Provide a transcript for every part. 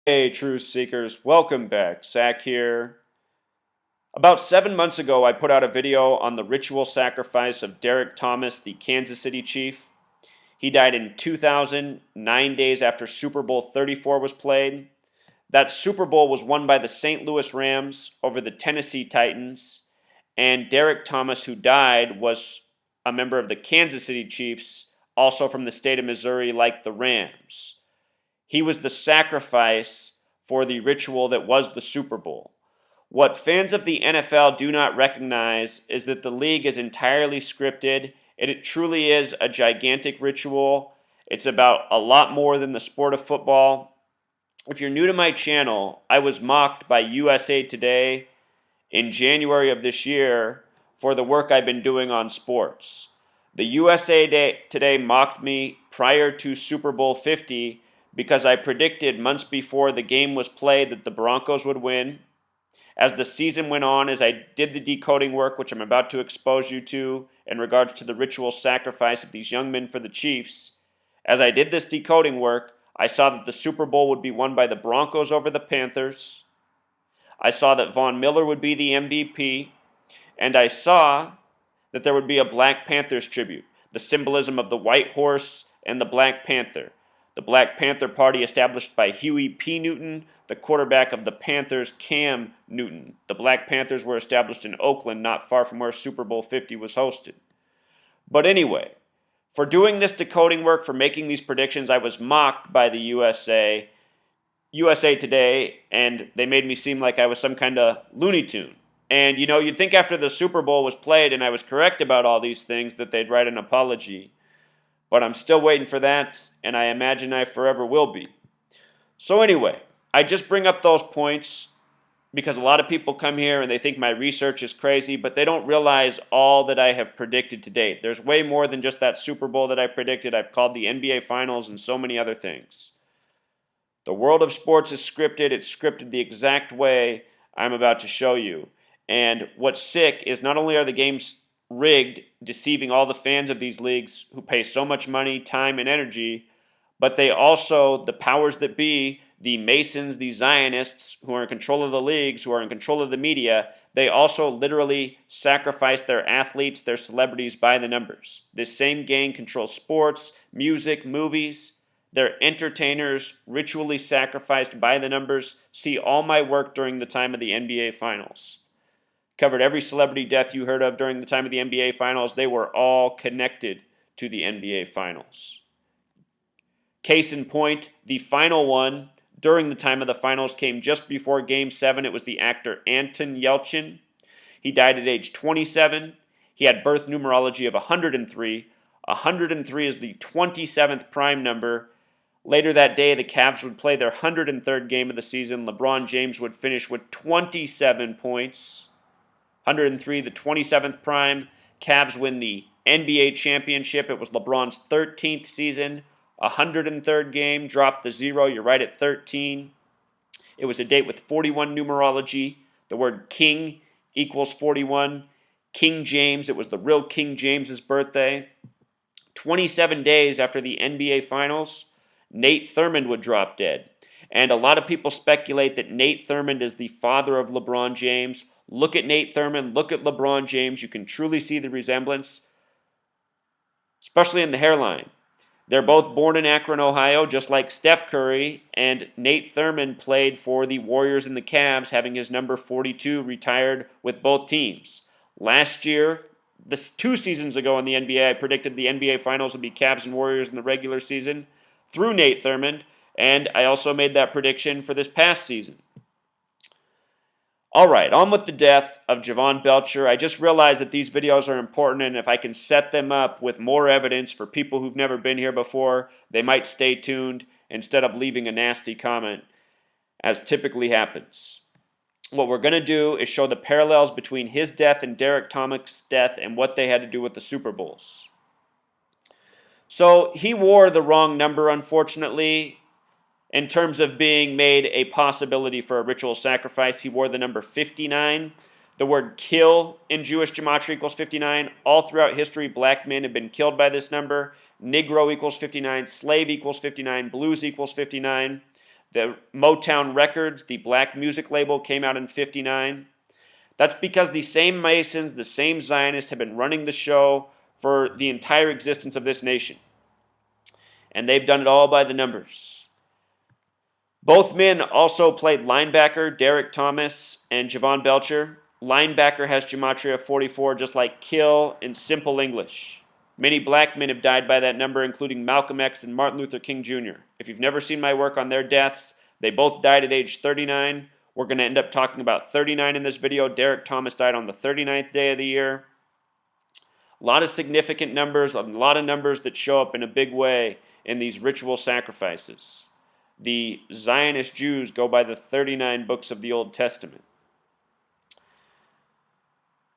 Hey, truth seekers, welcome back. Zach here. About 7 months ago, I put out a video on the ritual sacrifice of Derrick Thomas, the Kansas City Chief. He died in 2000, 9 days after Super Bowl 34 was played. That Super Bowl was won by the St. Louis Rams over the Tennessee Titans. And Derrick Thomas, who died, was a member of the Kansas City Chiefs, also from the state of Missouri, like the Rams. He was the sacrifice for the ritual that was the Super Bowl. What fans of the NFL do not recognize is that the league is entirely scripted, and it truly is a gigantic ritual. It's about a lot more than the sport of football. If you're new to my channel, I was mocked by USA Today in January of this year for the work I've been doing on sports. The Today mocked me prior to Super Bowl 50 because I predicted months before the game was played that the Broncos would win. As the season went on, as I did the decoding work, which I'm about to expose you to in regards to the ritual sacrifice of these young men for the Chiefs, as I did this decoding work, I saw that the Super Bowl would be won by the Broncos over the Panthers. I saw that Von Miller would be the MVP, and I saw that there would be a Black Panthers tribute, the symbolism of the white horse and the Black Panther. The Black Panther Party established by Huey P. Newton, the quarterback of the Panthers, Cam Newton. The Black Panthers were established in Oakland, not far from where Super Bowl 50 was hosted. But anyway, for doing this decoding work, for making these predictions, I was mocked by the USA Today, and they made me seem like I was some kind of Looney Tune. And you'd think after the Super Bowl was played and I was correct about all these things that they'd write an apology. But I'm still waiting for that, and I imagine I forever will be. So anyway, I just bring up those points because a lot of people come here and they think my research is crazy, but they don't realize all that I have predicted to date. There's way more than just that Super Bowl that I predicted. I've called the NBA Finals and so many other things. The world of sports is scripted. It's scripted the exact way I'm about to show you. And what's sick is not only are the games rigged, deceiving all the fans of these leagues who pay so much money, time, and energy, but they also, the powers that be, the Masons, the Zionists who are in control of the leagues, who are in control of the media, they also literally sacrifice their athletes, their celebrities by the numbers. This same gang controls sports, music, movies. Their entertainers ritually sacrificed by the numbers. See all my work during the time of the NBA Finals. Covered every celebrity death you heard of during the time of the NBA Finals. They were all connected to the NBA Finals. Case in point, the final one during the time of the finals came just before Game 7. It was the actor Anton Yelchin. He died at age 27. He had birth numerology of 103. 103 is the 27th prime number. Later that day, the Cavs would play their 103rd game of the season. LeBron James would finish with 27 points. 103, the 27th prime. Cavs win the NBA championship. It was LeBron's 13th season. 103rd game, drop the 0. You're right at 13. It was a date with 41 numerology. The word king equals 41. King James, it was the real King James's birthday. 27 days after the NBA Finals, Nate Thurmond would drop dead. And a lot of people speculate that Nate Thurmond is the father of LeBron James. Look at Nate Thurmond, look at LeBron James. You can truly see the resemblance, especially in the hairline. They're both born in Akron, Ohio, just like Steph Curry, and Nate Thurmond played for the Warriors and the Cavs, having his number 42 retired with both teams. Last year, 2 seasons ago in the NBA, I predicted the NBA Finals would be Cavs and Warriors in the regular season through Nate Thurmond, and I also made that prediction for this past season. All right, on with the death of Javon Belcher. I just realized that these videos are important, and if I can set them up with more evidence for people who've never been here before, they might stay tuned instead of leaving a nasty comment, as typically happens. What we're going to do is show the parallels between his death and Derrick Thomas' death and what they had to do with the Super Bowls. So he wore the wrong number, unfortunately. In terms of being made a possibility for a ritual sacrifice, he wore the number 59. The word kill in Jewish gematria equals 59. All throughout history, black men have been killed by this number. Negro equals 59. Slave equals 59. Blues equals 59. The Motown Records, the black music label, came out in 59. That's because the same Masons, the same Zionists have been running the show for the entire existence of this nation. And they've done it all by the numbers. Both men also played linebacker, Derrick Thomas and Javon Belcher. Linebacker has gematria 44, just like kill in simple English. Many black men have died by that number, including Malcolm X and Martin Luther King Jr. If you've never seen my work on their deaths, they both died at age 39. We're going to end up talking about 39 in this video. Derrick Thomas died on the 39th day of the year. A lot of significant numbers, a lot of numbers that show up in a big way in these ritual sacrifices. The Zionist Jews go by the 39 books of the Old Testament.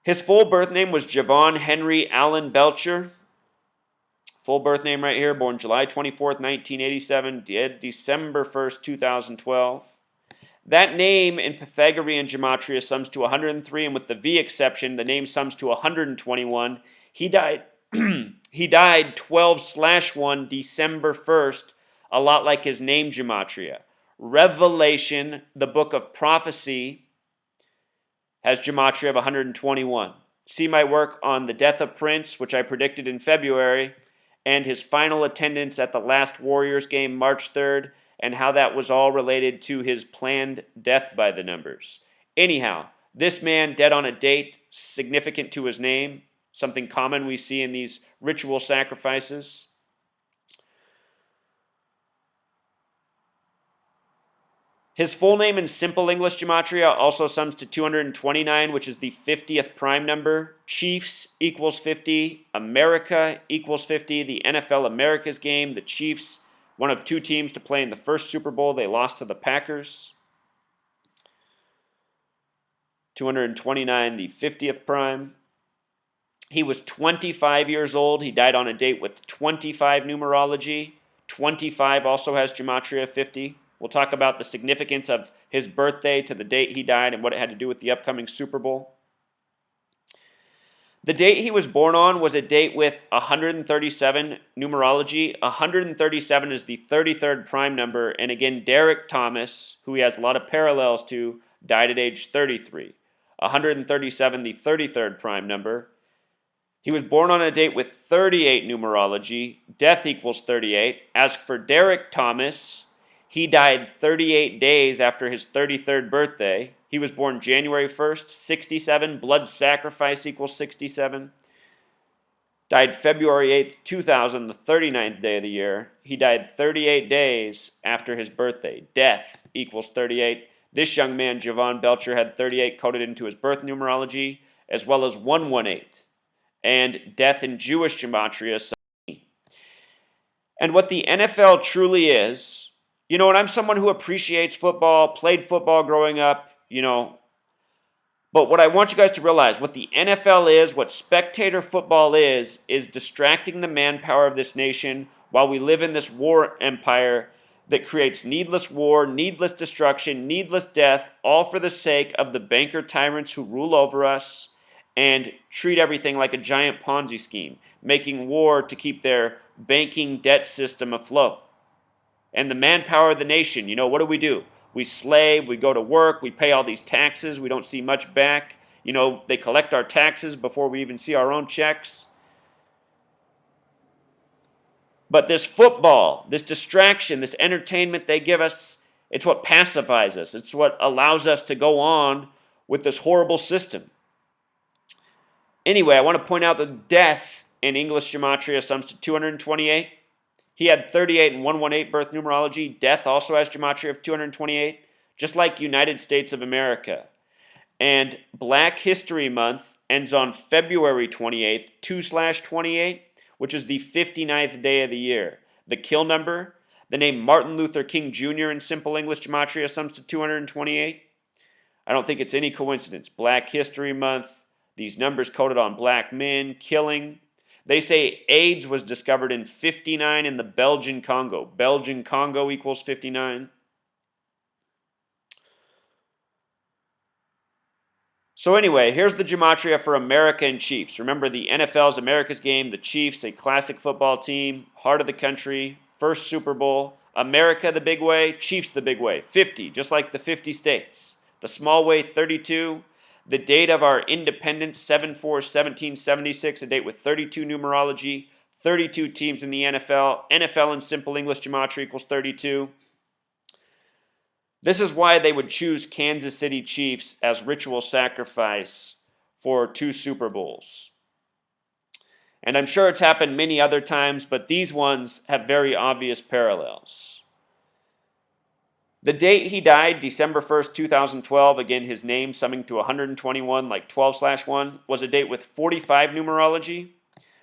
His full birth name was Javon Henry Allen Belcher. Full birth name right here, born July 24th, 1987, dead December 1st, 2012. That name in Pythagorean gematria sums to 103, and with the V exception, the name sums to 121. He died he died 12/1 December 1st, a lot like his name gematria. Revelation, the book of prophecy, has gematria of 121. See my work on the death of Prince, which I predicted in February, and his final attendance at the last Warriors game, March 3rd, and how that was all related to his planned death by the numbers. Anyhow, this man dead on a date significant to his name, something common we see in these ritual sacrifices. His full name in simple English gematria also sums to 229, which is the 50th prime number. Chiefs equals 50. America equals 50. The NFL America's game, the Chiefs, one of two teams to play in the first Super Bowl. They lost to the Packers. 229, the 50th prime. He was 25 years old. He died on a date with 25 numerology. 25 also has gematria 50. We'll talk about the significance of his birthday to the date he died and what it had to do with the upcoming Super Bowl. The date he was born on was a date with 137 numerology. 137 is the 33rd prime number, and again, Derrick Thomas, who he has a lot of parallels to, died at age 33. 137, the 33rd prime number. He was born on a date with 38 numerology. Death equals 38. As for Derrick Thomas, he died 38 days after his 33rd birthday. He was born January 1st, 67. Blood sacrifice equals 67. Died February 8th, 2000, the 39th day of the year. He died 38 days after his birthday. Death equals 38. This young man, Javon Belcher, had 38 coded into his birth numerology, as well as 118. And death in Jewish gematria. And what the NFL truly is, you know, and I'm someone who appreciates football, played football growing up, you know, but what I want you guys to realize, what the NFL is, what spectator football is distracting the manpower of this nation while we live in this war empire that creates needless war, needless destruction, needless death, all for the sake of the banker tyrants who rule over us and treat everything like a giant Ponzi scheme, making war to keep their banking debt system afloat. And the manpower of the nation, you know, what do? We slave, we go to work, we pay all these taxes, we don't see much back. You know, they collect our taxes before we even see our own checks. But this football, this distraction, this entertainment they give us, it's what pacifies us. It's what allows us to go on with this horrible system. Anyway, I want to point out that death in English gematria sums to 228. He had 38 and 118 birth numerology. Death also has gematria of 228, just like United States of America. And Black History Month ends on February 28th, 2/28, which is the 59th day of the year. The kill number, the name Martin Luther King Jr. in simple English gematria sums to 228. I don't think it's any coincidence. Black History Month, these numbers coded on black men, killing. They say AIDS was discovered in 59 in the Belgian Congo. Belgian Congo equals 59. So anyway, here's the gematria for America and Chiefs. Remember, the NFL's America's game, the Chiefs, a classic football team, heart of the country, first Super Bowl. America the big way, Chiefs the big way, 50, just like the 50 states. The small way, 32. The date of our independence, 7/4/1776, a date with 32 numerology, 32 teams in the NFL. NFL in simple English gematria equals 32. This is why they would choose Kansas City Chiefs as ritual sacrifice for 2 Super Bowls. And I'm sure it's happened many other times, but these ones have very obvious parallels. The date he died, December 1st, 2012, again, his name summing to 121, like 12/1, was a date with 45 numerology.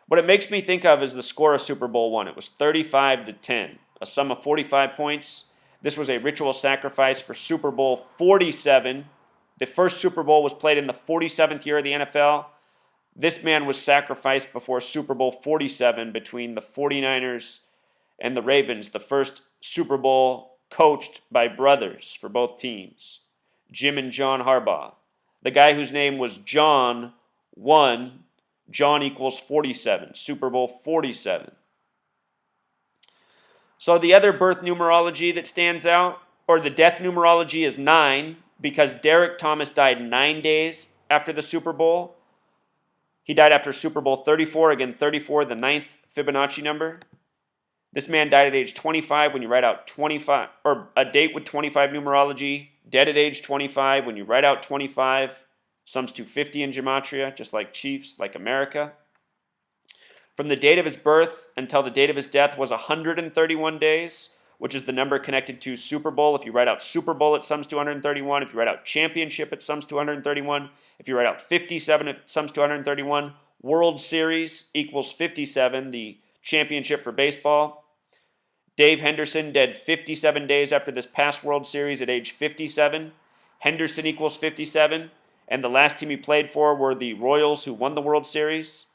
What it makes me think of is the score of Super Bowl I. It was 35-10, a sum of 45 points. This was a ritual sacrifice for Super Bowl 47. The first Super Bowl was played in the 47th year of the NFL. This man was sacrificed before Super Bowl 47 between the 49ers and the Ravens, the first Super Bowl coached by brothers for both teams, Jim and John Harbaugh. The guy whose name was John won. John equals 47, Super Bowl 47. So the other birth numerology that stands out, or the death numerology, is 9, because Derrick Thomas died 9 days after the Super Bowl. He died after Super Bowl 34, again 34, the 9th Fibonacci number. This man died at age 25 when you write out 25, or a date with 25 numerology, dead at age 25 when you write out 25, sums to 50 in gematria, just like Chiefs, like America. From the date of his birth until the date of his death was 131 days, which is the number connected to Super Bowl. If you write out Super Bowl, it sums to 131. If you write out championship, it sums to 131. If you write out 57, it sums to 131. World Series equals 57, the championship for baseball. Dave Henderson dead 57 days after this past World Series at age 57. Henderson equals 57. And the last team he played for were the Royals, who won the World Series.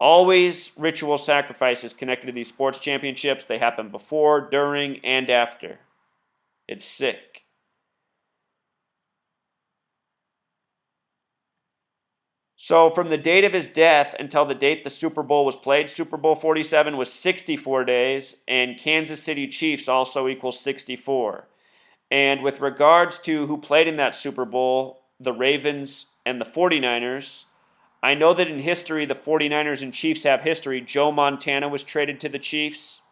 Always ritual sacrifices connected to these sports championships. They happen before, during, and after. It's sick. So from the date of his death until the date the Super Bowl was played, Super Bowl 47 was 64 days, and Kansas City Chiefs also equals 64. And with regards to who played in that Super Bowl, the Ravens and the 49ers, I know that in history, the 49ers and Chiefs have history. Joe Montana was traded to the Chiefs.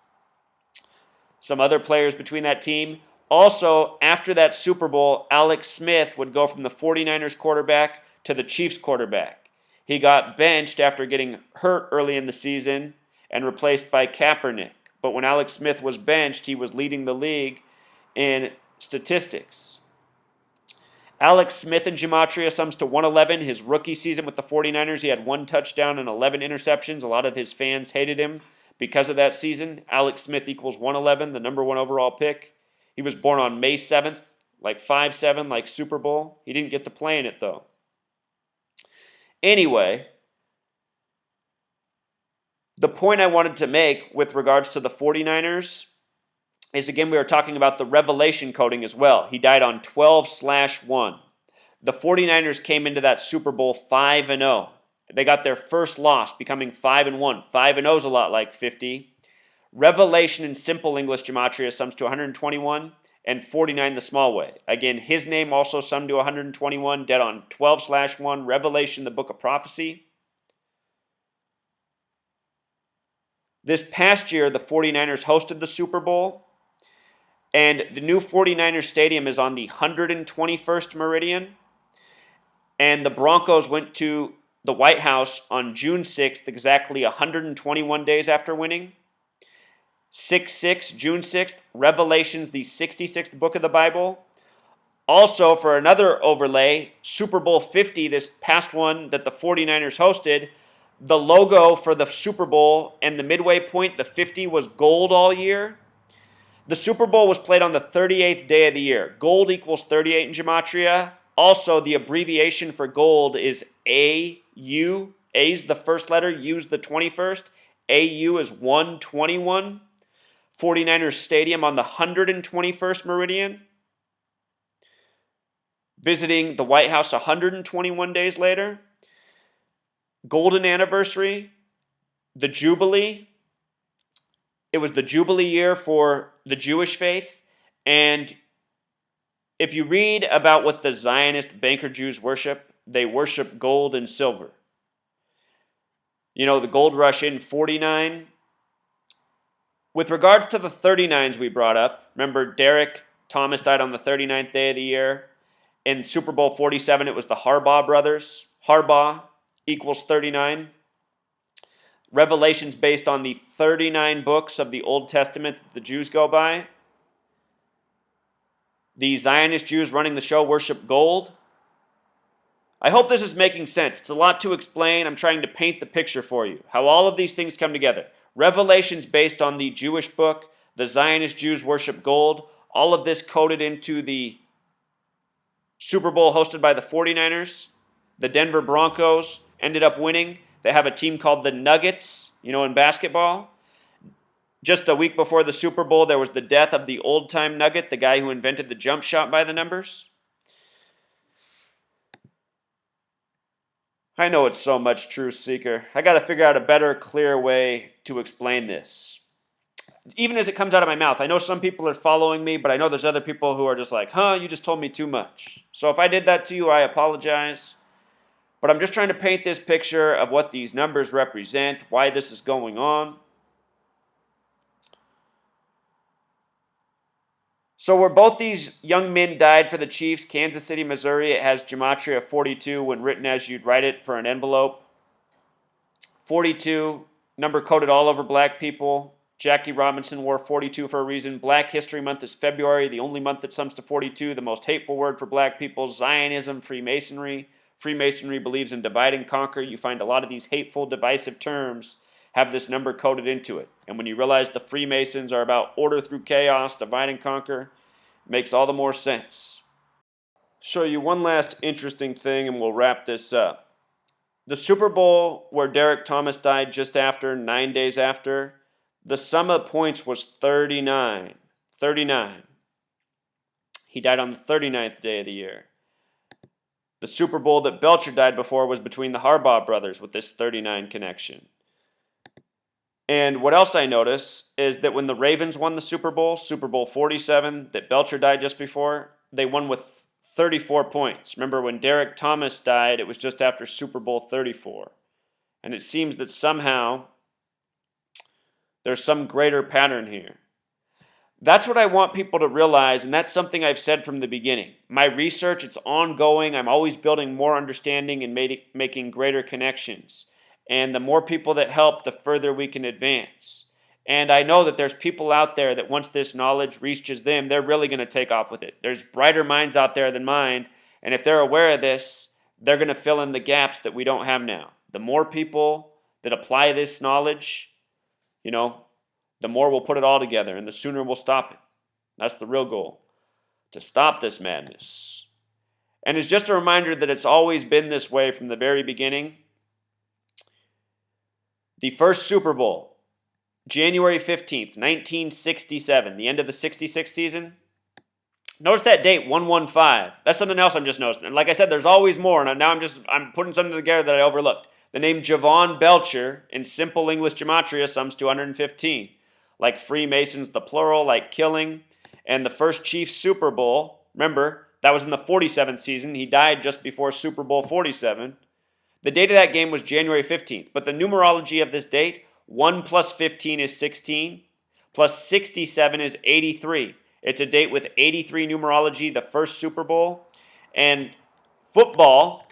Some other players between that team. Also, after that Super Bowl, Alex Smith would go from the 49ers quarterback to the Chiefs quarterback. He got benched after getting hurt early in the season and replaced by Kaepernick. But when Alex Smith was benched, he was leading the league in statistics. Alex Smith in gematria sums to 111. His rookie season with the 49ers, he had 1 touchdown and 11 interceptions. A lot of his fans hated him because of that season. Alex Smith equals 111, the number 1 overall pick. He was born on May 7th, like 5/7, like Super Bowl. He didn't get to play in it, though. Anyway, the point I wanted to make with regards to the 49ers is, again, we were talking about the revelation coding as well. He died on 12/1. The 49ers came into that Super Bowl 5-0. They got their first loss, becoming 5-1. 5-0 is a lot like 50. Revelation in simple English gematria sums to 121, and 49 the small way. Again, his name also summed to 121, dead on 12/1. Revelation, the book of prophecy. This past year, the 49ers hosted the Super Bowl. And the new 49ers stadium is on the 121st meridian. And the Broncos went to the White House on June 6th, exactly 121 days after winning. 6/6, June 6th, Revelation's the 66th book of the Bible. Also, for another overlay, Super Bowl 50, this past one that the 49ers hosted, the logo for the Super Bowl and the midway point, the 50, was gold all year. The Super Bowl was played on the 38th day of the year. Gold equals 38 in gematria. Also, the abbreviation for gold is AU. A's the first letter, U's the 21st. AU is 121. 49ers Stadium on the 121st meridian. Visiting the White House 121 days later. Golden anniversary. The Jubilee. It was the Jubilee year for the Jewish faith. And if you read about what the Zionist banker Jews worship, they worship gold and silver. You know, the gold rush in 49. With regards to the 39s we brought up, remember Derrick Thomas died on the 39th day of the year. In Super Bowl 47, it was the Harbaugh brothers. Harbaugh equals 39. Revelation's based on the 39 books of the Old Testament that the Jews go by. The Zionist Jews running the show worship gold. I hope this is making sense. It's a lot to explain. I'm trying to paint the picture for you, how all of these things come together. Revelation's based on the Jewish book. The Zionist Jews worship gold. All of this coded into the Super Bowl hosted by the 49ers. The Denver Broncos ended up winning. They have a team called the Nuggets, in basketball. Just a week before the Super Bowl, there was the death of the old-time Nugget, the guy who invented the jump shot by the numbers. I know it's so much truth seeker. I got to figure out a better, clear way to explain this. Even as it comes out of my mouth, I know some people are following me, but I know there's other people who are just like, you just told me too much. So if I did that to you, I apologize. But I'm just trying to paint this picture of what these numbers represent, why this is going on. So where both these young men died for the Chiefs, Kansas City, Missouri, it has gematria 42 when written as you'd write it for an envelope. 42, number coded all over black people. Jackie Robinson wore 42 for a reason. Black History Month is February, the only month that sums to 42, the most hateful word for black people. Zionism, Freemasonry. Freemasonry believes in divide and conquer. You find a lot of these hateful, divisive terms have this number coded into it. And when you realize the Freemasons are about order through chaos, divide and conquer, it makes all the more sense. Show you one last interesting thing and we'll wrap this up. The Super Bowl where Derrick Thomas died just after, 9 days after, the sum of points was 39. 39. He died on the 39th day of the year. The Super Bowl that Belcher died before was between the Harbaugh brothers with this 39 connection. And what else I notice is that when the Ravens won the Super Bowl 47, that Belcher died just before, they won with 34 points. Remember, when Derrick Thomas died, it was just after Super Bowl 34. And it seems that somehow there's some greater pattern here. That's what I want people to realize, and that's something I've said from the beginning. My research, it's ongoing. I'm always building more understanding and making greater connections. And the more people that help, the further we can advance. And I know that there's people out there that once this knowledge reaches them, they're really going to take off with it. There's brighter minds out there than mine, and if they're aware of this, they're going to fill in the gaps that we don't have now. The more people that apply this knowledge, the more we'll put it all together, and the sooner we'll stop it. That's the real goal, to stop this madness. And it's just a reminder that it's always been this way from the very beginning. The first Super Bowl, January 15th, 1967, the end of the 66 season. Notice that date, 115. That's something else I'm just noticing. And like I said, there's always more, and now I'm putting something together that I overlooked. The name Javon Belcher in simple English gematria sums to 115. Like Freemasons, the plural, like killing. And the first Chiefs Super Bowl, remember, that was in the 47th season. He died just before Super Bowl 47. The date of that game was January 15th. But the numerology of this date, 1 plus 15 is 16, plus 67 is 83. It's a date with 83 numerology, the first Super Bowl. And football,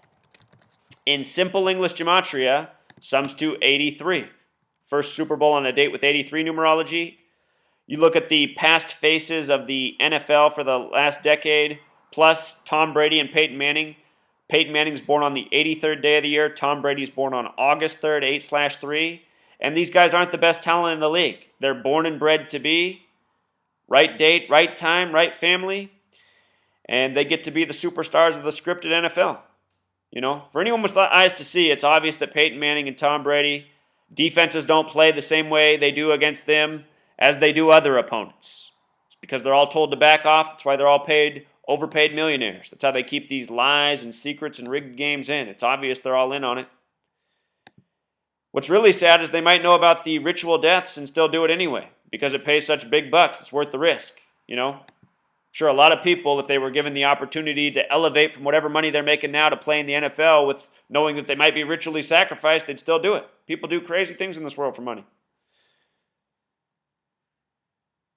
in simple English gematria, sums to 83. First Super Bowl on a date with 83 numerology. You look at the past faces of the NFL for the last decade, plus Tom Brady and Peyton Manning. Peyton Manning's born on the 83rd day of the year. Tom Brady's born on August 3rd, 8/3. And these guys aren't the best talent in the league. They're born and bred to be. Right date, right time, right family. And they get to be the superstars of the scripted NFL. For anyone with eyes to see, it's obvious that Peyton Manning and Tom Brady, defenses don't play the same way they do against them as they do other opponents. It's because they're all told to back off. That's why they're all overpaid millionaires. That's how they keep these lies and secrets and rigged games in. It's obvious they're all in on it. What's really sad is they might know about the ritual deaths and still do it anyway. because it pays such big bucks. It's worth the risk, you know? Sure, a lot of people, if they were given the opportunity to elevate from whatever money they're making now to play in the NFL with knowing that they might be ritually sacrificed, they'd still do it. People do crazy things in this world for money.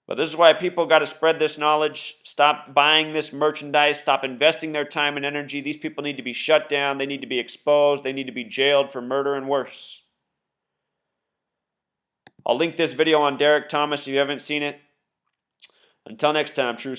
But this is why people got to spread this knowledge, stop buying this merchandise, stop investing their time and energy. These people need to be shut down. They need to be exposed. They need to be jailed for murder and worse. I'll link this video on Derrick Thomas if you haven't seen it. Until next time, true